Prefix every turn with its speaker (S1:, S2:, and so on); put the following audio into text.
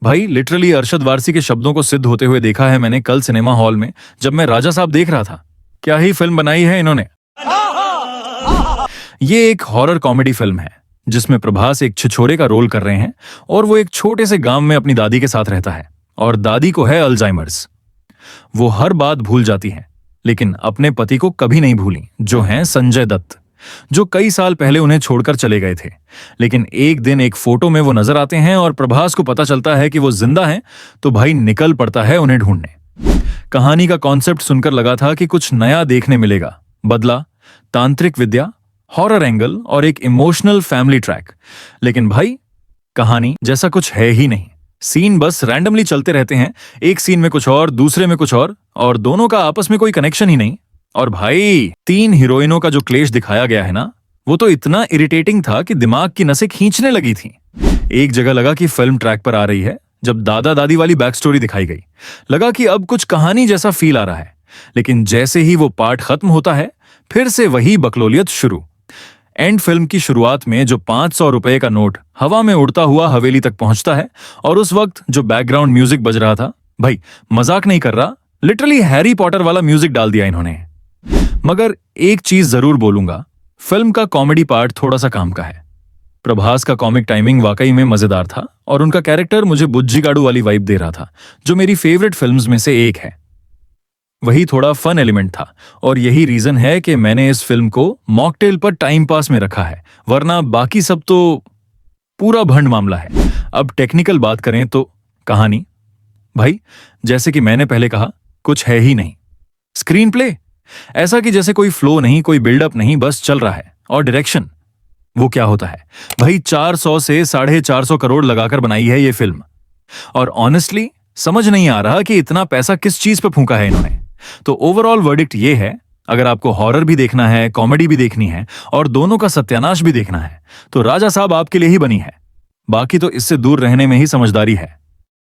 S1: भाई लिटरली अरशद वारसी के शब्दों को सिद्ध होते हुए देखा है मैंने कल सिनेमा हॉल में जब मैं राजा साहब देख रहा था। क्या ही फिल्म बनाई है इन्होंने। ये एक हॉरर कॉमेडी फिल्म है जिसमें प्रभास एक छिछोरे का रोल कर रहे हैं और वो एक छोटे से गांव में अपनी दादी के साथ रहता है और दादी को है अल्जाइमर्स। वो हर बात भूल जाती हैं लेकिन अपने पति को कभी नहीं भूली जो हैं संजय दत्त, जो कई साल पहले उन्हें छोड़कर चले गए थे। लेकिन एक दिन एक फोटो में वो नजर आते हैं और प्रभास को पता चलता है कि वो जिंदा हैं, तो भाई निकल पड़ता है उन्हें ढूंढने। कहानी का कॉन्सेप्ट सुनकर लगा था कि कुछ नया देखने मिलेगा। बदला, तांत्रिक विद्या, हॉरर एंगल और एक इमोशनल फैमिली ट्रैक। लेकिन भाई कहानी जैसा कुछ है ही नहीं। सीन बस रैंडमली चलते रहते हैं, एक सीन में कुछ और, दूसरे में कुछ और दोनों का आपस में कोई कनेक्शन ही नहीं। और भाई 3 हीरोइनों का जो क्लेश दिखाया गया है ना, वो तो इतना इरिटेटिंग था कि दिमाग की नसें खींचने लगी थी। एक जगह लगा कि फिल्म ट्रैक पर आ रही है, जब दादा दादी वाली बैक स्टोरी दिखाई गई लगा कि अब कुछ कहानी जैसा फील आ रहा है। लेकिन जैसे ही वो पार्ट खत्म होता है फिर से वही बकलोलियत शुरू। एंड फिल्म की शुरुआत में जो 500 रुपए का नोट हवा में उड़ता हुआ हवेली तक पहुंचता है और उस वक्त जो बैकग्राउंड म्यूजिक बज रहा था, भाई मजाक नहीं कर रहा, लिटरली हैरी पॉटर वाला म्यूजिक डाल दिया इन्होंने। मगर एक चीज जरूर बोलूंगा, फिल्म का कॉमेडी पार्ट थोड़ा सा काम का है। प्रभास का कॉमिक टाइमिंग वाकई में मजेदार था और उनका कैरेक्टर मुझे बुज्जी गाड़ू वाली वाइब दे रहा था, जो मेरी फेवरेट फिल्म्स में से एक है। वही थोड़ा फन एलिमेंट था और यही रीजन है कि मैंने इस फिल्म को मॉकटेल पर टाइम पास में रखा है, वरना बाकी सब तो पूरा भंड मामला है। अब टेक्निकल बात करें तो कहानी, भाई जैसे कि मैंने पहले कहा, कुछ है ही नहीं। स्क्रीन प्ले ऐसा कि जैसे कोई फ्लो नहीं, कोई बिल्डअप नहीं, बस चल रहा है। और डायरेक्शन, वो क्या होता है भाई, 400 से 450 करोड़ लगाकर बनाई है ये फिल्म और ऑनेस्टली समझ नहीं आ रहा कि इतना पैसा किस चीज पे फूंका है इन्होंने। तो ओवरऑल वर्डिक्ट ये है, अगर आपको हॉरर भी देखना है, कॉमेडी भी देखनी है और दोनों का सत्यानाश भी देखना है, तो राजा साहब आपके लिए ही बनी है। बाकी तो इससे दूर रहने में ही समझदारी है।